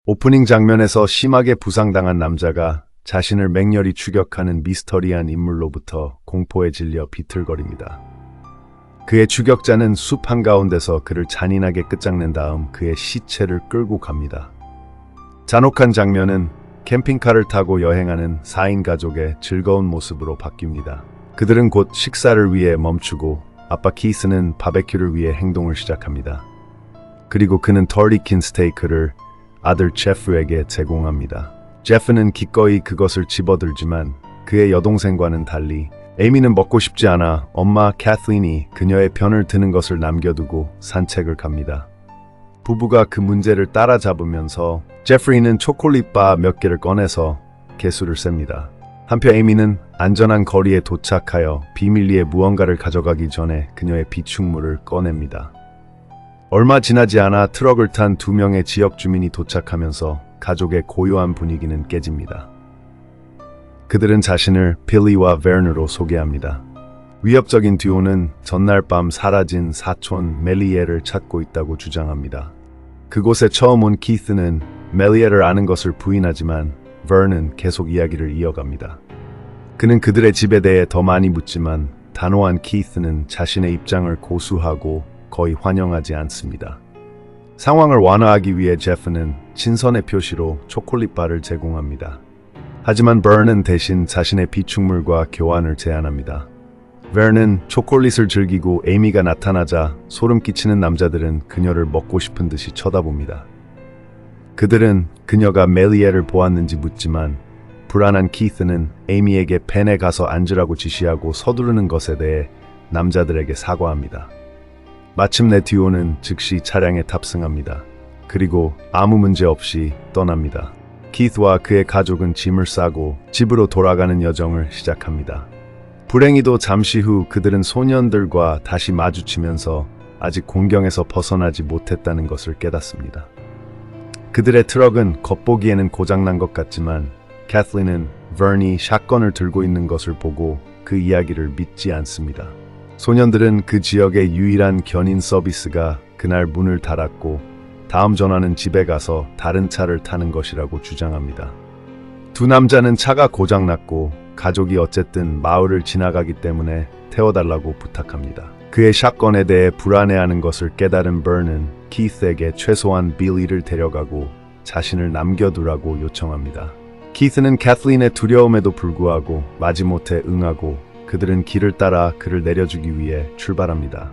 오프닝 장면에서 심하게 부상당한 남자가 자신을 맹렬히 추격하는 미스터리한 인물로부터 공포에 질려 비틀거립니다. 그의 추격자는 숲 한가운데서 그를 잔인하게 끝장낸 다음 그의 시체를 끌고 갑니다. 잔혹한 장면은 캠핑카를 타고 여행하는 4인 가족의 즐거운 모습으로 바뀝니다. 그들은 곧 식사를 위해 멈추고 아빠 키스는 바베큐를 위해 행동을 시작합니다. 그리고 그는 터리킨 스테이크를 아들 제프에게 제공합니다. 제프는 기꺼이 그것을 집어들지만 그의 여동생과는 달리 에이미는 먹고 싶지 않아 엄마 캐슬린이 그녀의 편을 드는 것을 남겨두고 산책을 갑니다. 부부가 그 문제를 따라잡으면서 제프리는 초콜릿바 몇 개를 꺼내서 개수를 셉니다. 한편 에이미는 안전한 거리에 도착하여 비밀리에 무언가를 가져가기 전에 그녀의 비축물을 꺼냅니다. 얼마 지나지 않아 트럭을 탄 2명의 지역 주민이 도착하면서 가족의 고요한 분위기는 깨집니다. 그들은 자신을 빌리와 베르너로 소개합니다. 위협적인 듀오는 전날 밤 사라진 사촌 멜리에를 찾고 있다고 주장합니다. 그곳에 처음 온 키스는 멜리에를 아는 것을 부인하지만 베르는 계속 이야기를 이어갑니다. 그는 그들의 집에 대해 더 많이 묻지만 단호한 키스는 자신의 입장을 고수하고 거의 환영하지 않습니다. 상황을 완화하기 위해 제프는 친선의 표시로 초콜릿바를 제공합니다. 하지만 베르는 대신 자신의 비축물과 교환을 제안합니다. 베르는 초콜릿을 즐기고 에이미가 나타나자 소름 끼치는 남자들은 그녀를 먹고 싶은 듯이 쳐다봅니다. 그들은 그녀가 멜리에를 보았는지 묻지만 불안한 키스는 에이미에게 펜에 가서 앉으라고 지시하고 서두르는 것에 대해 남자들에게 사과합니다. 마침내 듀오는 즉시 차량에 탑승합니다. 그리고 아무 문제 없이 떠납니다. 키스와 그의 가족은 짐을 싸고 집으로 돌아가는 여정을 시작합니다. 불행히도 잠시 후 그들은 소년들과 다시 마주치면서 아직 공경에서 벗어나지 못했다는 것을 깨닫습니다. 그들의 트럭은 겉보기에는 고장난 것 같지만 캐슬린은 베르니 샷건을 들고 있는 것을 보고 그 이야기를 믿지 않습니다. 소년들은 그 지역의 유일한 견인 서비스가 그날 문을 닫았고 다음 전화는 집에 가서 다른 차를 타는 것이라고 주장합니다. 두 남자는 차가 고장났고 가족이 어쨌든 마을을 지나가기 때문에 태워달라고 부탁합니다. 그의 샷건에 대해 불안해하는 것을 깨달은 베르는 키스에게 최소한 빌리를 데려가고 자신을 남겨두라고 요청합니다. 키스는 캐슬린의 두려움에도 불구하고 마지못해 응하고 그들은 길을 따라 그를 내려주기 위해 출발합니다.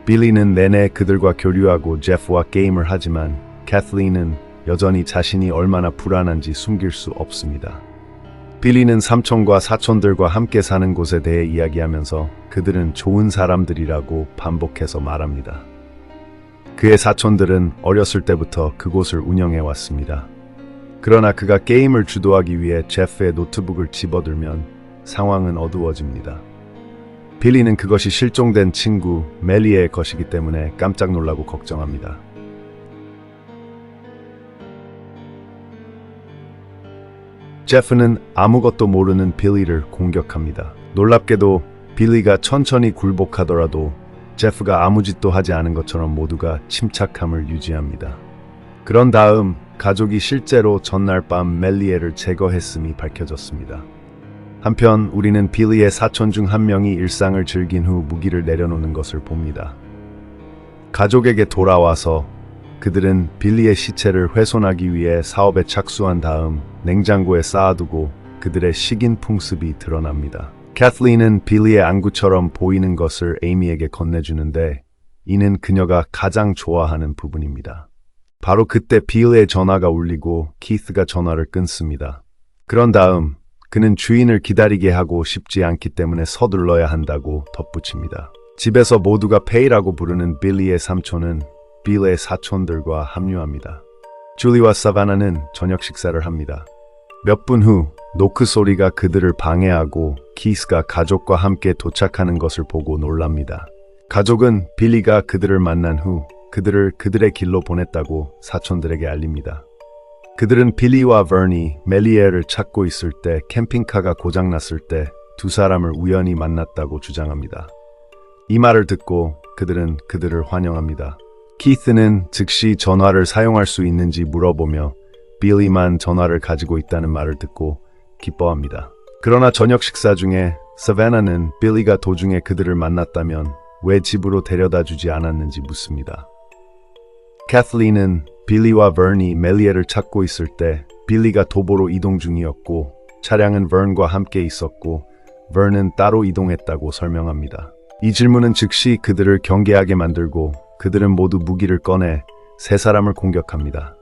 빌리는 내내 그들과 교류하고 제프와 게임을 하지만 캐슬린은 여전히 자신이 얼마나 불안한지 숨길 수 없습니다. 빌리는 삼촌과 사촌들과 함께 사는 곳에 대해 이야기하면서 그들은 좋은 사람들이라고 반복해서 말합니다. 그의 사촌들은 어렸을 때부터 그곳을 운영해 왔습니다. 그러나 그가 게임을 주도하기 위해 제프의 노트북을 집어들면 상황은 어두워집니다. 빌리는 그것이 실종된 친구 멜리의 것이기 때문에 깜짝 놀라고 걱정합니다. 제프는 아무것도 모르는 빌리를 공격합니다. 놀랍게도 빌리가 천천히 굴복하더라도 제프가 아무 짓도 하지 않은 것처럼 모두가 침착함을 유지합니다. 그런 다음 가족이 실제로 전날 밤 멜리에를 제거했음이 밝혀졌습니다. 한편 우리는 빌리의 사촌 중 한 명이 일상을 즐긴 후 무기를 내려놓는 것을 봅니다. 가족에게 돌아와서 그들은 빌리의 시체를 훼손하기 위해 사업에 착수한 다음 냉장고에 쌓아두고 그들의 식인 풍습이 드러납니다. 캐슬린은 빌리의 안구처럼 보이는 것을 에이미에게 건네주는데 이는 그녀가 가장 좋아하는 부분입니다. 바로 그때 빌리의 전화가 울리고 키스가 전화를 끊습니다. 그런 다음 그는 주인을 기다리게 하고 싶지 않기 때문에 서둘러야 한다고 덧붙입니다. 집에서 모두가 페이라고 부르는 빌리의 삼촌은 빌리의 사촌들과 합류합니다. 줄리와 사바나는 저녁 식사를 합니다. 몇 분 후 노크 소리가 그들을 방해하고 키스가 가족과 함께 도착하는 것을 보고 놀랍니다. 가족은 빌리가 그들을 만난 후 그들을 그들의 길로 보냈다고 사촌들에게 알립니다. 그들은 빌리와 베르니 멜리에를 찾고 있을 때 캠핑카가 고장났을 때 두 사람을 우연히 만났다고 주장합니다. 이 말을 듣고 그들은 그들을 환영합니다. 키스는 즉시 전화를 사용할 수 있는지 물어보며 빌리만 전화를 가지고 있다는 말을 듣고 기뻐합니다. 그러나 저녁 식사 중에 사바나는 빌리가 도중에 그들을 만났다면 왜 집으로 데려다 주지 않았는지 묻습니다. 캐슬린은 빌리와 버니 멜리에를 찾고 있을 때 빌리가 도보로 이동 중이었고 차량은 버넌과 함께 있었고 버넌은 따로 이동했다고 설명합니다. 이 질문은 즉시 그들을 경계하게 만들고 그들은 모두 무기를 꺼내 세 사람을 공격합니다.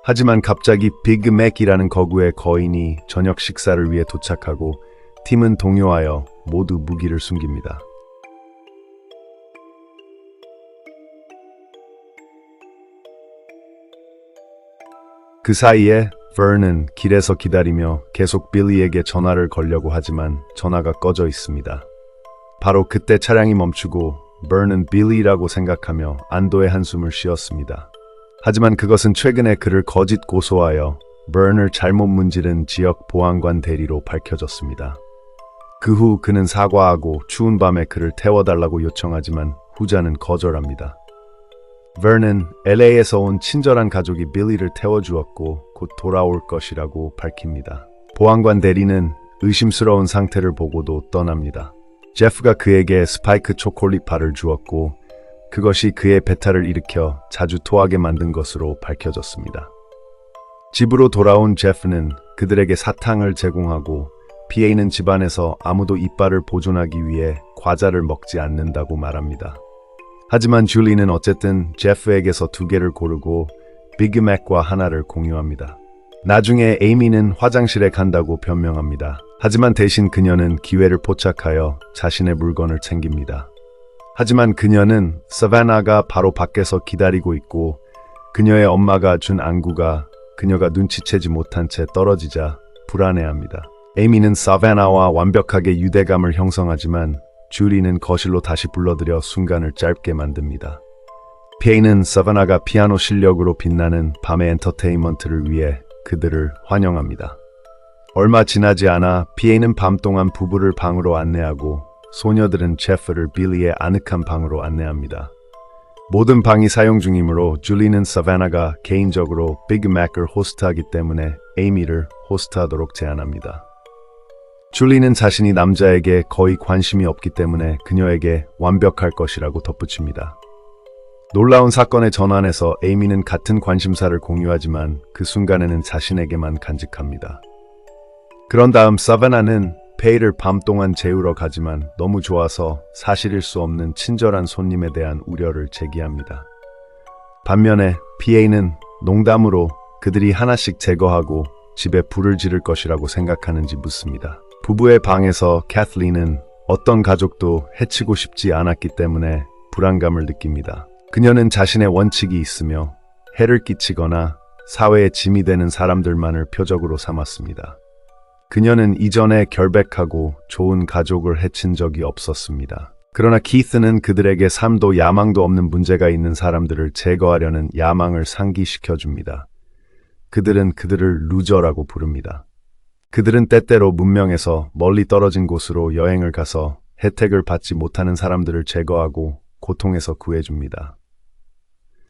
하지만 갑자기 빅맥이라는 거구의 거인이 저녁 식사를 위해 도착하고 팀은 동요하여 모두 무기를 숨깁니다. 그 사이에 버넌은 길에서 기다리며 계속 빌리에게 전화를 걸려고 하지만 전화가 꺼져 있습니다. 바로 그때 차량이 멈추고 버넌은 빌리라고 생각하며 안도의 한숨을 쉬었습니다. 하지만 그것은 최근에 그를 거짓 고소하여 버넌을 잘못 문지른 지역 보안관 대리로 밝혀졌습니다. 그 후 그는 사과하고 추운 밤에 그를 태워달라고 요청하지만 후자는 거절합니다. 버넌은 LA에서 온 친절한 가족이 빌리를 태워주었고 곧 돌아올 것이라고 밝힙니다. 보안관 대리는 의심스러운 상태를 보고도 떠납니다. 제프가 그에게 스파이크 초콜릿바를 주었고 그것이 그의 배탈을 일으켜 자주 토하게 만든 것으로 밝혀졌습니다. 집으로 돌아온 제프는 그들에게 사탕을 제공하고 PA는 집안에서 아무도 이빨을 보존하기 위해 과자를 먹지 않는다고 말합니다. 하지만 줄리는 어쨌든 제프에게서 2개를 고르고 비그맥과 하나를 공유합니다. 나중에 에이미는 화장실에 간다고 변명합니다. 하지만 대신 그녀는 기회를 포착하여 자신의 물건을 챙깁니다. 하지만 그녀는 사바나가 바로 밖에서 기다리고 있고 그녀의 엄마가 준 안구가 그녀가 눈치채지 못한 채 떨어지자 불안해합니다. 에이미는 사바나와 완벽하게 유대감을 형성하지만 줄리는 거실로 다시 불러들여 순간을 짧게 만듭니다. PA는 사바나가 피아노 실력으로 빛나는 밤의 엔터테인먼트를 위해 그들을 환영합니다. 얼마 지나지 않아 PA는 밤 동안 부부를 방으로 안내하고 소녀들은 제프를 빌리의 아늑한 방으로 안내합니다. 모든 방이 사용 중이므로 줄리는 사바나가 개인적으로 빅맥을 호스트하기 때문에 에이미를 호스트하도록 제안합니다. 줄리는 자신이 남자에게 거의 관심이 없기 때문에 그녀에게 완벽할 것이라고 덧붙입니다. 놀라운 사건의 전환에서 에이미는 같은 관심사를 공유하지만 그 순간에는 자신에게만 간직합니다. 그런 다음 사바나는 페이를 밤 동안 재우러 가지만 너무 좋아서 사실일 수 없는 친절한 손님에 대한 우려를 제기합니다. 반면에 PA는 농담으로 그들이 하나씩 제거하고 집에 불을 지를 것이라고 생각하는지 묻습니다. 부부의 방에서 캐슬린은 어떤 가족도 해치고 싶지 않았기 때문에 불안감을 느낍니다. 그녀는 자신의 원칙이 있으며 해를 끼치거나 사회에 짐이 되는 사람들만을 표적으로 삼았습니다. 그녀는 이전에 결백하고 좋은 가족을 해친 적이 없었습니다. 그러나 키스는 그들에게 삶도 야망도 없는 문제가 있는 사람들을 제거하려는 야망을 상기시켜줍니다. 그들은 그들을 루저라고 부릅니다. 그들은 때때로 문명에서 멀리 떨어진 곳으로 여행을 가서 혜택을 받지 못하는 사람들을 제거하고 고통에서 구해줍니다.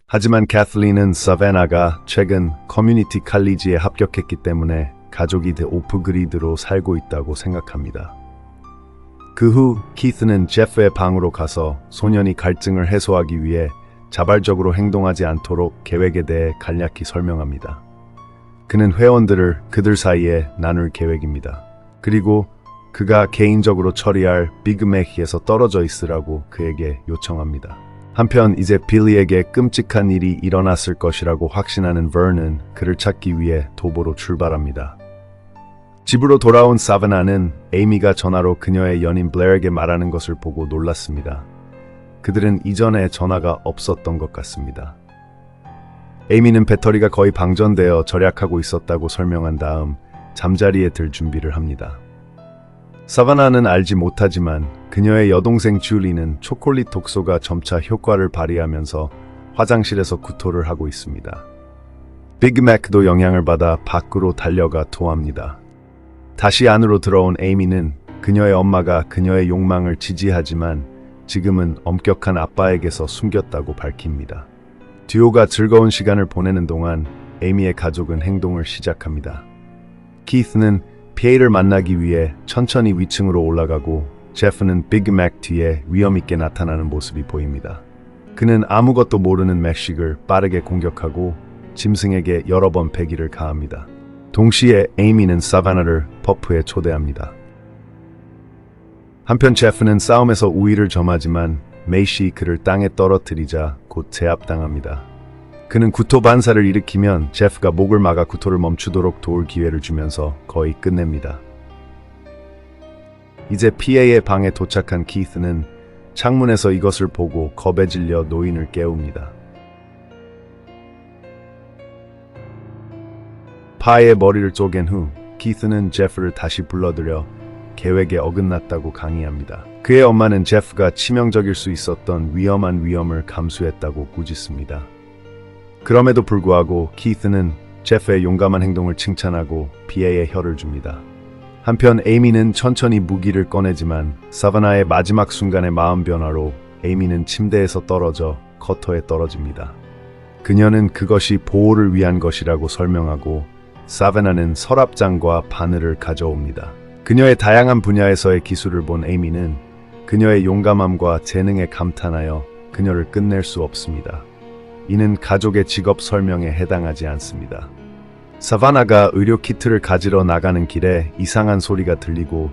하지만 캐슬린은 사바나가 최근 커뮤니티 칼리지에 합격했기 때문에 가족이 오프그리드로 살고 있다고 생각합니다. 그 후 키스는 제프의 방으로 가서 소년이 갈증을 해소하기 위해 자발적으로 행동하지 않도록 계획에 대해 간략히 설명합니다. 그는 회원들을 그들 사이에 나눌 계획입니다. 그리고 그가 개인적으로 처리할 빅맥에서 떨어져 있으라고 그에게 요청합니다. 한편 이제 빌리에게 끔찍한 일이 일어났을 것이라고 확신하는 버넌은 그를 찾기 위해 도보로 출발합니다. 집으로 돌아온 사바나는 에이미가 전화로 그녀의 연인 블레어에게 말하는 것을 보고 놀랐습니다. 그들은 이전에 전화가 없었던 것 같습니다. 에이미는 배터리가 거의 방전되어 절약하고 있었다고 설명한 다음 잠자리에 들 준비를 합니다. 사바나는 알지 못하지만 그녀의 여동생 줄리는 초콜릿 독소가 점차 효과를 발휘하면서 화장실에서 구토를 하고 있습니다. 빅맥도 영향을 받아 밖으로 달려가 토합니다. 다시 안으로 들어온 에이미는 그녀의 엄마가 그녀의 욕망을 지지하지만 지금은 엄격한 아빠에게서 숨겼다고 밝힙니다. 듀오가 즐거운 시간을 보내는 동안 에이미의 가족은 행동을 시작합니다. 키스는 피에이를 만나기 위해 천천히 위층으로 올라가고 제프는 비그 맥 뒤에 위험있게 나타나는 모습이 보입니다. 그는 아무것도 모르는 맥식을 빠르게 공격하고 짐승에게 여러 번 패기를 가합니다. 동시에 에이미는 사바나를 퍼프에 초대합니다. 한편 제프는 싸움에서 우위를 점하지만 메이시 그를 땅에 떨어뜨리자 곧 제압당합니다. 그는 구토 반사를 일으키면 제프가 목을 막아 구토를 멈추도록 도울 기회를 주면서 거의 끝냅니다. 이제 PA의 방에 도착한 키스는 창문에서 이것을 보고 겁에 질려 노인을 깨웁니다. 파의 머리를 쪼갠 후 키스는 제프를 다시 불러들여 계획에 어긋났다고 강의합니다. 그의 엄마는 제프가 치명적일 수 있었던 위험한 위험을 감수했다고 꾸짖습니다. 그럼에도 불구하고 키스는 제프의 용감한 행동을 칭찬하고 PA의 혀를 줍니다. 한편 에이미는 천천히 무기를 꺼내지만 사바나의 마지막 순간의 마음 변화로 에이미는 침대에서 떨어져 커터에 떨어집니다. 그녀는 그것이 보호를 위한 것이라고 설명하고 사바나는 서랍장과 바늘을 가져옵니다. 그녀의 다양한 분야에서의 기술을 본 에이미는 그녀의 용감함과 재능에 감탄하여 그녀를 끝낼 수 없습니다. 이는 가족의 직업 설명에 해당하지 않습니다. 사바나가 의료 키트를 가지러 나가는 길에 이상한 소리가 들리고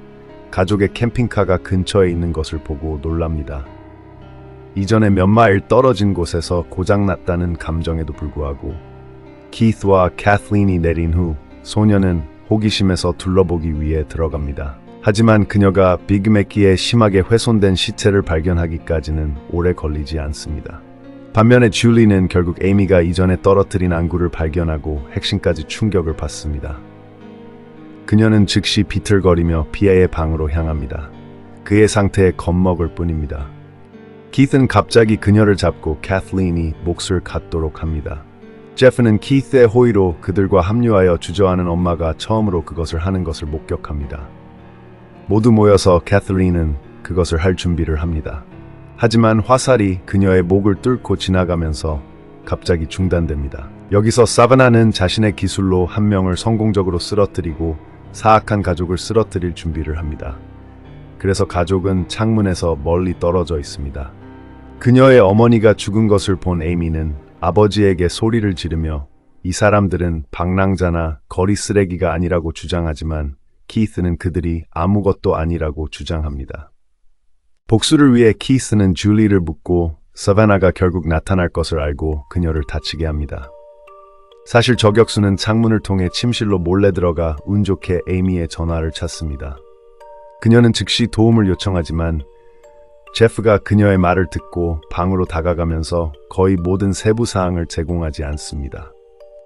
가족의 캠핑카가 근처에 있는 것을 보고 놀랍니다. 이전에 몇 마일 떨어진 곳에서 고장났다는 감정에도 불구하고 키스와 캐슬린이 내린 후 소녀는 호기심에서 둘러보기 위해 들어갑니다. 하지만 그녀가 비그맥기에 심하게 훼손된 시체를 발견하기까지는 오래 걸리지 않습니다. 반면에 줄리는 결국 에이미가 이전에 떨어뜨린 안구를 발견하고 핵심까지 충격을 받습니다. 그녀는 즉시 비틀거리며 피아의 방으로 향합니다. 그의 상태에 겁먹을 뿐입니다. 키스는 갑자기 그녀를 잡고 캐슬린이 몫을 갖도록 합니다. 제프는 키스의 호의로 그들과 합류하여 주저하는 엄마가 처음으로 그것을 하는 것을 목격합니다. 모두 모여서 캐슬린은 그것을 할 준비를 합니다. 하지만 화살이 그녀의 목을 뚫고 지나가면서 갑자기 중단됩니다. 여기서 사바나는 자신의 기술로 한 명을 성공적으로 쓰러뜨리고 사악한 가족을 쓰러뜨릴 준비를 합니다. 그래서 가족은 창문에서 멀리 떨어져 있습니다. 그녀의 어머니가 죽은 것을 본 에이미는 아버지에게 소리를 지르며 이 사람들은 방랑자나 거리 쓰레기가 아니라고 주장하지만 키스는 그들이 아무것도 아니라고 주장합니다. 복수를 위해 키스는 줄리를 묶고 사바나가 결국 나타날 것을 알고 그녀를 다치게 합니다. 사실 저격수는 창문을 통해 침실로 몰래 들어가 운 좋게 에이미의 전화를 찾습니다. 그녀는 즉시 도움을 요청하지만 제프가 그녀의 말을 듣고 방으로 다가가면서 거의 모든 세부 사항을 제공하지 않습니다.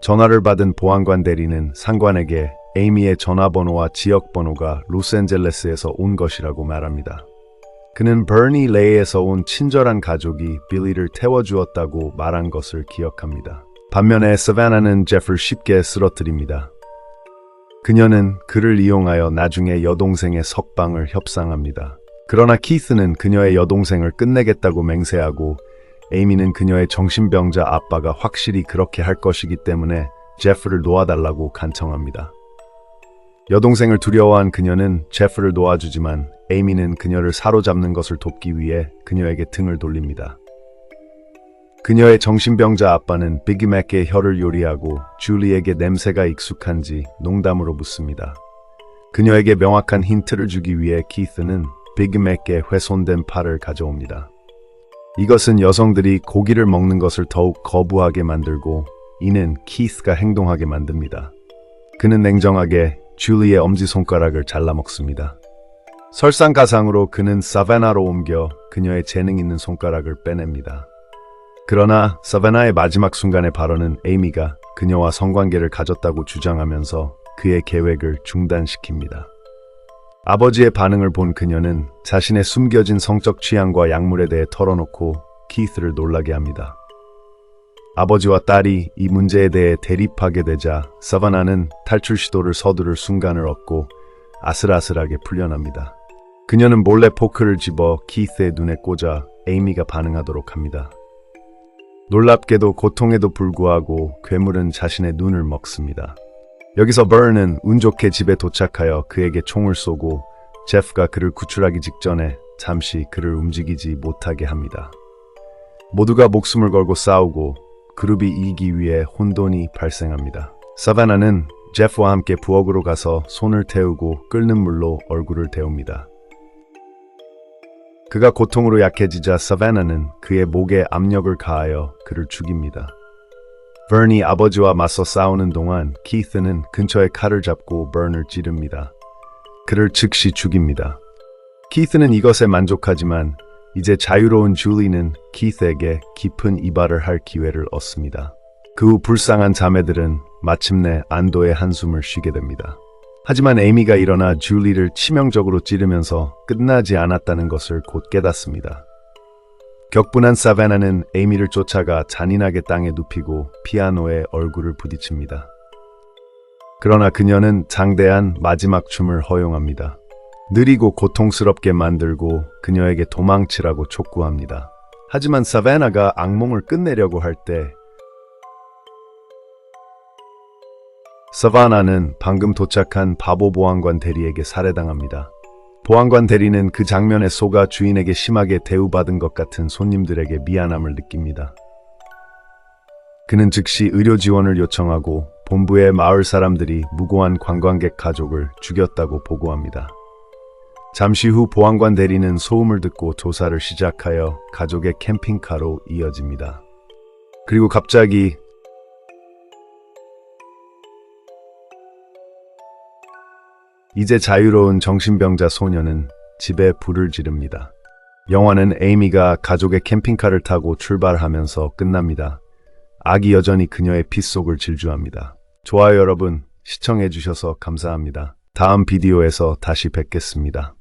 전화를 받은 보안관 대리는 상관에게 에이미의 전화번호와 지역번호가 로스앤젤레스에서 온 것이라고 말합니다. 그는 버니 레이에서 온 친절한 가족이 빌리를 태워주었다고 말한 것을 기억합니다. 반면에 사바나는 제프를 쉽게 쓰러뜨립니다. 그녀는 그를 이용하여 나중에 여동생의 석방을 협상합니다. 그러나 키스는 그녀의 여동생을 끝내겠다고 맹세하고 에이미는 그녀의 정신병자 아빠가 확실히 그렇게 할 것이기 때문에 제프를 놓아달라고 간청합니다. 여동생을 두려워한 그녀는 제프를 놓아주지만 에이미는 그녀를 사로잡는 것을 돕기 위해 그녀에게 등을 돌립니다. 그녀의 정신병자 아빠는 비그맥의 혀를 요리하고 줄리에게 냄새가 익숙한지 농담으로 묻습니다. 그녀에게 명확한 힌트를 주기 위해 키스는 비그맥의 훼손된 팔을 가져옵니다. 이것은 여성들이 고기를 먹는 것을 더욱 거부하게 만들고 이는 키스가 행동하게 만듭니다. 그는 냉정하게 줄리의 엄지손가락을 잘라 먹습니다. 설상가상으로 그는 사바나로 옮겨 그녀의 재능 있는 손가락을 빼냅니다. 그러나 사바나의 마지막 순간의 발언은 에이미가 그녀와 성관계를 가졌다고 주장하면서 그의 계획을 중단시킵니다. 아버지의 반응을 본 그녀는 자신의 숨겨진 성적 취향과 약물에 대해 털어놓고 키스를 놀라게 합니다. 아버지와 딸이 이 문제에 대해 대립하게 되자 사바나는 탈출 시도를 서두를 순간을 얻고 아슬아슬하게 풀려납니다. 그녀는 몰래 포크를 집어 키스의 눈에 꽂아 에이미가 반응하도록 합니다. 놀랍게도 고통에도 불구하고 괴물은 자신의 눈을 먹습니다. 여기서 버는 운 좋게 집에 도착하여 그에게 총을 쏘고 제프가 그를 구출하기 직전에 잠시 그를 움직이지 못하게 합니다. 모두가 목숨을 걸고 싸우고 그룹이 이기기 위해 혼돈이 발생합니다. 사바나는 제프와 함께 부엌으로 가서 손을 태우고 끓는 물로 얼굴을 데웁니다. 그가 고통으로 약해지자 사바나는 그의 목에 압력을 가하여 그를 죽입니다. 버니 아버지와 맞서 싸우는 동안 키스는 근처에 칼을 잡고 버를 찌릅니다. 그를 즉시 죽입니다. 키스는 이것에 만족하지만 이제 자유로운 줄리는 키스에게 깊은 이발을 할 기회를 얻습니다. 그 후 불쌍한 자매들은 마침내 안도의 한숨을 쉬게 됩니다. 하지만 에이미가 일어나 줄리를 치명적으로 찌르면서 끝나지 않았다는 것을 곧 깨닫습니다. 격분한 사바나는 에이미를 쫓아가 잔인하게 땅에 눕히고 피아노에 얼굴을 부딪힙니다. 그러나 그녀는 장대한 마지막 춤을 허용합니다. 느리고 고통스럽게 만들고 그녀에게 도망치라고 촉구합니다. 하지만 사바나가 악몽을 끝내려고 할 때 사바나는 방금 도착한 바보 보안관 대리에게 살해당합니다. 보안관 대리는 그 장면에 속아 주인에게 심하게 대우받은 것 같은 손님들에게 미안함을 느낍니다. 그는 즉시 의료 지원을 요청하고 본부의 마을 사람들이 무고한 관광객 가족을 죽였다고 보고합니다. 잠시 후 보안관 대리는 소음을 듣고 조사를 시작하여 가족의 캠핑카로 이어집니다. 그리고 갑자기 이제 자유로운 정신병자 소녀는 집에 불을 지릅니다. 영화는 에이미가 가족의 캠핑카를 타고 출발하면서 끝납니다. 악이 여전히 그녀의 피 속을 질주합니다. 좋아요 여러분, 시청해 주셔서 감사합니다. 다음 비디오에서 다시 뵙겠습니다.